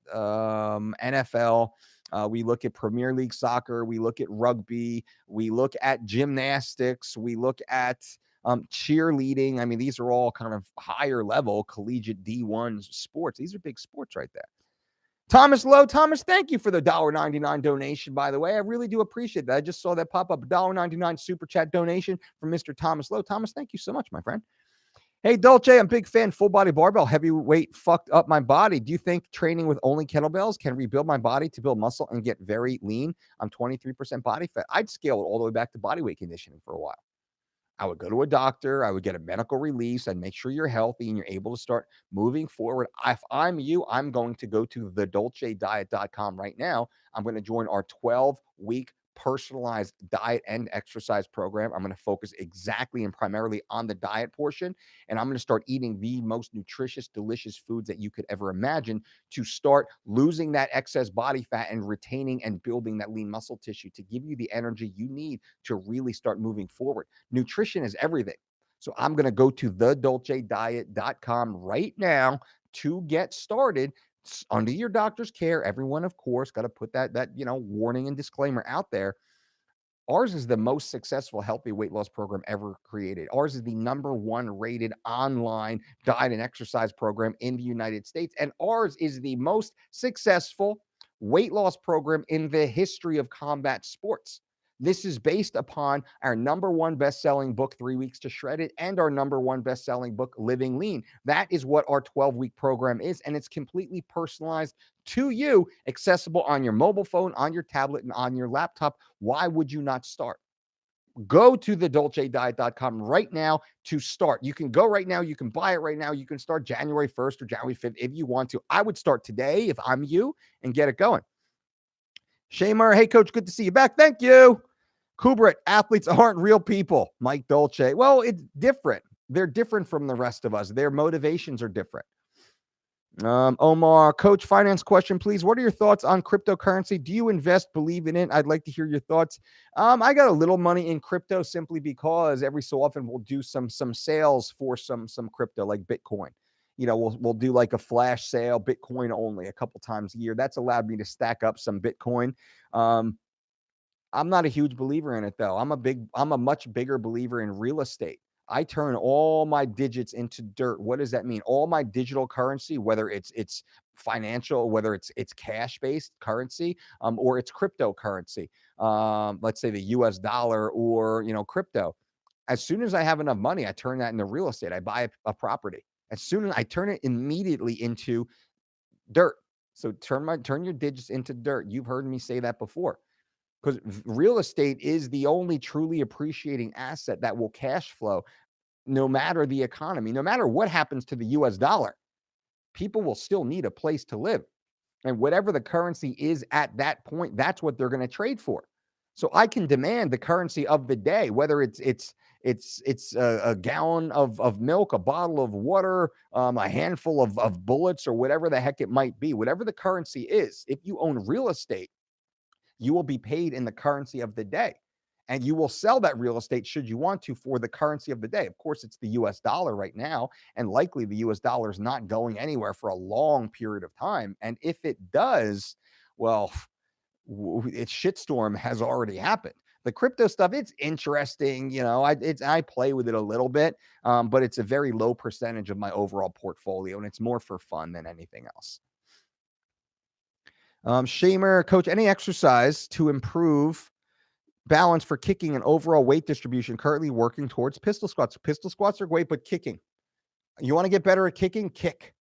we look at Premier League soccer, we look at rugby, we look at gymnastics, we look at cheerleading. I mean, these are all kind of higher level collegiate D1 sports. These are big sports right there. Thomas Lowe, thank you for the $1.99 donation, by the way. I really do appreciate that. I just saw that pop up, $1.99 super chat donation from Mr. Thomas Lowe. Thomas, thank you so much, my friend. Hey, Dolce, I'm a big fan. Full body barbell, heavyweight fucked up my body. Do you think training with only kettlebells can rebuild my body to build muscle and get very lean? I'm 23% body fat. I'd scale it all the way back to body weight conditioning for a while. I would go to a doctor. I would get a medical release and make sure you're healthy and you're able to start moving forward. If I'm you, I'm going to go to thedolcediet.com right now. I'm going to join our 12-week personalized diet and exercise program. I'm going to focus exactly and primarily on the diet portion, and I'm going to start eating the most nutritious, delicious foods that you could ever imagine to start losing that excess body fat and retaining and building that lean muscle tissue to give you the energy you need to really start moving forward. Nutrition is everything. So I'm going to go to thedolcediet.com right now to get started. Under your doctor's care. Everyone, of course, got to put that warning and disclaimer out there. Ours is the most successful healthy weight loss program ever created. Ours is the #1 rated online diet and exercise program in the United States. And ours is the most successful weight loss program in the history of combat sports. This is based upon our #1 best-selling book, 3 Weeks to Shred It, and our #1 best-selling book, Living Lean. That is what our 12-week program is, and it's completely personalized to you, accessible on your mobile phone, on your tablet, and on your laptop. Why would you not start? Go to thedolcediet.com right now to start. You can go right now. You can buy it right now. You can start January 1st or January 5th if you want to. I would start today if I'm you and get it going. Shamer, hey, coach, good to see you back. Thank you. Kubrick, athletes aren't real people. Mike Dolce. Well, it's different. They're different from the rest of us. Their motivations are different. Omar, coach, finance question, please. What are your thoughts on cryptocurrency? Do you invest, believe in it? I'd like to hear your thoughts. I got a little money in crypto simply because every so often we'll do some sales for some crypto like Bitcoin. We'll do like a flash sale, Bitcoin only, a couple times a year. That's allowed me to stack up some Bitcoin. I'm not a huge believer in it, though. I'm a much bigger believer in real estate. I turn all my digits into dirt. What does that mean? All my digital currency, whether it's financial, whether it's cash-based currency, or it's cryptocurrency. Let's say the US dollar or crypto. As soon as I have enough money, I turn that into real estate. I buy a property. As soon as I turn it immediately into dirt. So turn your digits into dirt. You've heard me say that before. Because real estate is the only truly appreciating asset that will cash flow no matter the economy, no matter what happens to the US dollar. People will still need a place to live. And whatever the currency is at that point, that's what they're going to trade for. So I can demand the currency of the day, whether it's a gallon of milk, a bottle of water, a handful of bullets, or whatever the heck it might be. Whatever the currency is, if you own real estate, you will be paid in the currency of the day. And you will sell that real estate should you want to for the currency of the day. Of course, it's the US dollar right now, and likely the US dollar is not going anywhere for a long period of time. And if it does, well, its shitstorm has already happened. The crypto stuff, it's interesting. I play with it a little bit, but it's a very low percentage of my overall portfolio, and it's more for fun than anything else. Shamer, coach, any exercise to improve balance for kicking and overall weight distribution? Currently working towards pistol squats. Pistol squats are great, but kicking. You want to get better at kicking? Kick.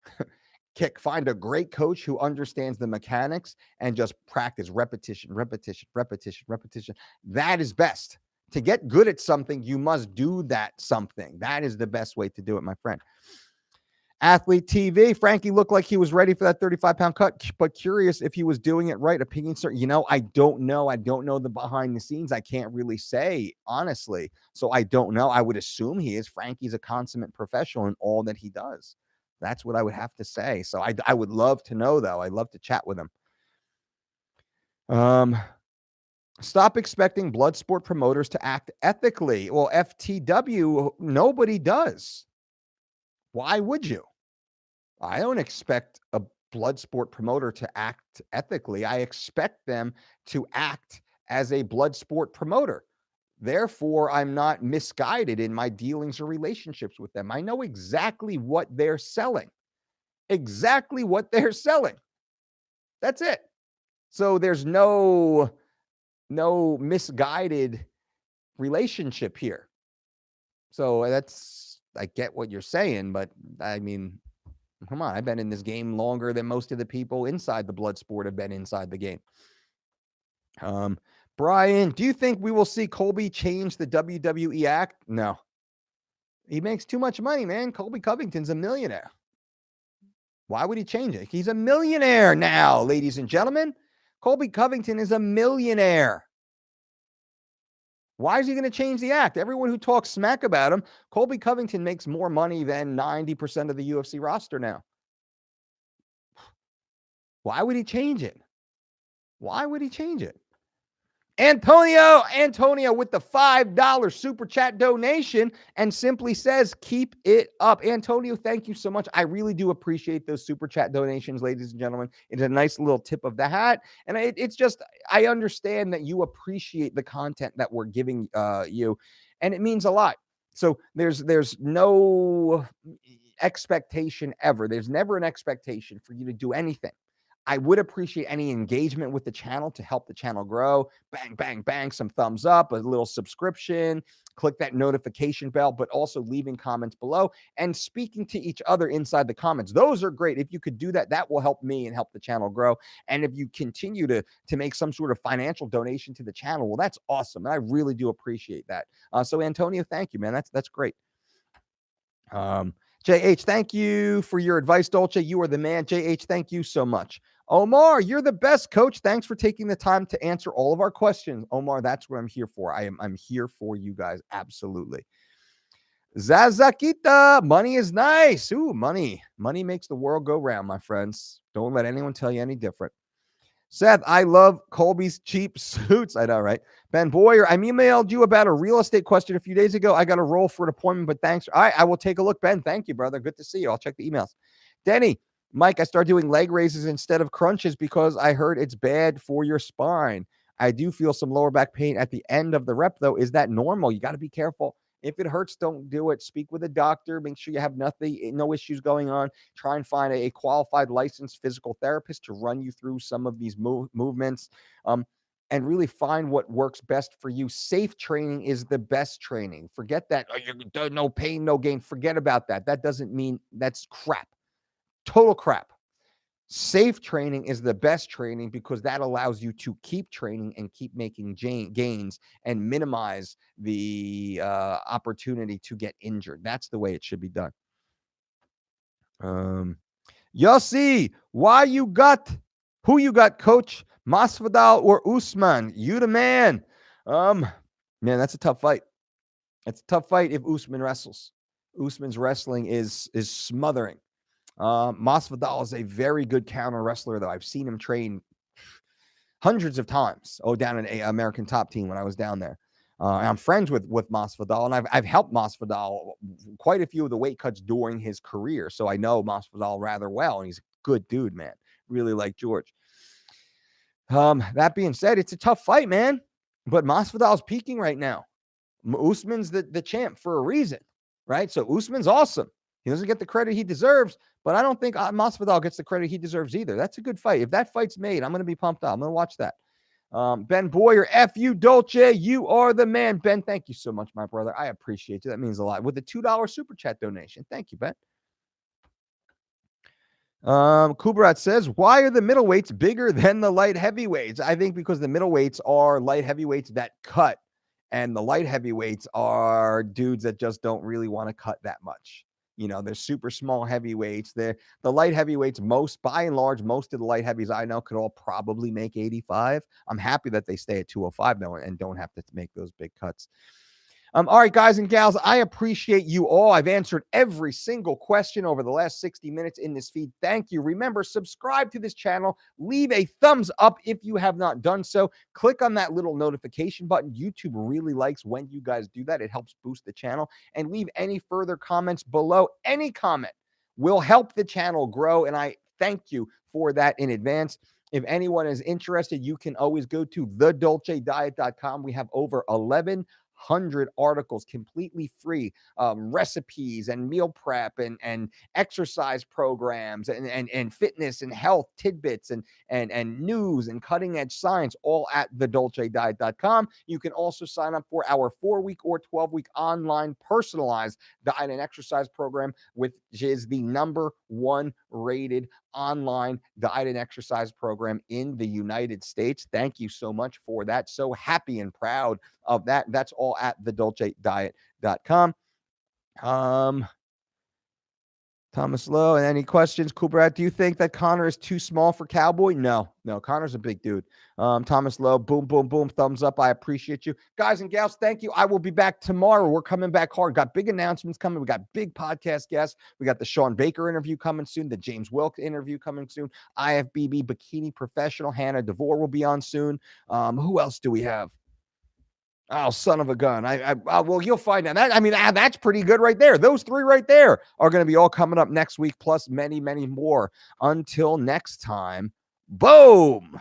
Kick. Find a great coach who understands the mechanics and just practice repetition. That is best. To get good at something, you must do that something. That is the best way to do it, my friend. Athlete TV, Frankie looked like he was ready for that 35-pound cut, but curious if he was doing it right. Opinion, sir? I don't know. I don't know the behind the scenes. I can't really say, honestly. So I don't know. I would assume he is. Frankie's a consummate professional in all that he does. That's what I would have to say. So I would love to know, though. I'd love to chat with him. Stop expecting blood sport promoters to act ethically. Well, FTW, nobody does. Why would you? I don't expect a blood sport promoter to act ethically. I expect them to act as a blood sport promoter. Therefore, I'm not misguided in my dealings or relationships with them. I know exactly what they're selling. Exactly what they're selling. That's it. So there's no misguided relationship here. So I get what you're saying, but I mean, come on, I've been in this game longer than most of the people inside the blood sport have been inside the game. Brian, do you think we will see Colby change the WWE act? No. He makes too much money, man. Colby Covington's a millionaire. Why would he change it? He's a millionaire now, ladies and gentlemen. Colby Covington is a millionaire. Why is he going to change the act? Everyone who talks smack about him, Colby Covington makes more money than 90% of the UFC roster now. Why would he change it? Why would he change it? Antonio with the $5 super chat donation and simply says, keep it up. Antonio, thank you so much. I really do appreciate those super chat donations, ladies and gentlemen. It's a nice little tip of the hat. And it's just, I understand that you appreciate the content that we're giving you, and it means a lot. So there's no expectation ever. There's never an expectation for you to do anything. I would appreciate any engagement with the channel to help the channel grow. Bang, bang, bang, some thumbs up, a little subscription, click that notification bell, but also leaving comments below and speaking to each other inside the comments. Those are great. If you could do that, that will help me and help the channel grow. And if you continue to make some sort of financial donation to the channel, well, that's awesome. And I really do appreciate that. So Antonio, thank you, man. That's great. JH, thank you for your advice, Dolce. You are the man. JH, thank you so much. Omar, you're the best, coach. Thanks for taking the time to answer all of our questions. Omar, that's what I'm here for. I'm here for you guys. Absolutely. Zazakita, money is nice. Ooh, money. Money makes the world go round, my friends. Don't let anyone tell you any different. Seth, I love Colby's cheap suits. I know, right? Ben Boyer, I emailed you about a real estate question a few days ago. I got a roll for an appointment, but thanks. All right, I will take a look, Ben. Thank you, brother. Good to see you. I'll check the emails. Denny, Mike, I started doing leg raises instead of crunches because I heard it's bad for your spine. I do feel some lower back pain at the end of the rep, though. Is that normal? You got to be careful. If it hurts, don't do it. Speak with a doctor. Make sure you have no issues going on. Try and find a qualified, licensed physical therapist to run you through some of these movements, and really find what works best for you. Safe training is the best training. Forget that. Oh, you're no pain, no gain. Forget about that. That doesn't mean that's crap. Total crap. Safe training is the best training because that allows you to keep training and keep making gains and minimize the opportunity to get injured. That's the way it should be done. Yossi, who you got, coach? Masvidal or Usman? You the man. Man, that's a tough fight. It's a tough fight if Usman wrestles. Usman's wrestling is smothering. Masvidal is a very good counter wrestler, though. I've seen him train hundreds of times. Down in a American Top Team when I was down there. And I'm friends with Masvidal, and I've helped Masvidal quite a few of the weight cuts during his career, so I know Masvidal rather well, and he's a good dude, man. Really like George. That being said, it's a tough fight, man. But Masvidal's peaking right now. Usman's the champ for a reason, right? So Usman's awesome. He doesn't get the credit he deserves, but I don't think Masvidal gets the credit he deserves either. That's a good fight. If that fight's made, I'm going to be pumped up. I'm going to watch that. Ben Boyer, F.U. Dolce, you are the man. Ben, thank you so much, my brother. I appreciate you. That means a lot. With the $2 super chat donation. Thank you, Ben. Kubrat says, why are the middleweights bigger than the light heavyweights? I think because the middleweights are light heavyweights that cut, and the light heavyweights are dudes that just don't really want to cut that much. They're super small heavyweights. The light heavyweights, by and large, most of the light heavies I know could all probably make 85. I'm happy that they stay at 205 now and don't have to make those big cuts. All right, guys and gals, I appreciate you all. I've answered every single question over the last 60 minutes in this feed. Thank you. Remember, subscribe to this channel. Leave a thumbs up if you have not done so. Click on that little notification button. YouTube really likes when you guys do that. It helps boost the channel. And leave any further comments below. Any comment will help the channel grow, and I thank you for that in advance. If anyone is interested, you can always go to thedolcediet.com. We have over 1,100 articles completely free, recipes and meal prep and exercise programs and fitness and health tidbits and news and cutting edge science, all at thedolcediet.com. You can also sign up for our 4-week or 12-week online personalized diet and exercise program, which is the #1 rated online diet and exercise program in the United States. Thank you so much for that. So happy and proud of that. That's all at thedolcediet.com. Thomas Lowe, and any questions? Kubrat, do you think that Conor is too small for Cowboy? No, Conor's a big dude. Thomas Lowe, boom, boom, boom, thumbs up. I appreciate you. Guys and gals, thank you. I will be back tomorrow. We're coming back hard. Got big announcements coming. We got big podcast guests. We got the Sean Baker interview coming soon, the James Wilk interview coming soon. IFBB bikini professional Hannah DeVore will be on soon. Who else do we have? Oh, son of a gun. Well, you'll find out. That's pretty good right there. Those 3 right there are going to be all coming up next week, plus many, many more. Until next time, boom.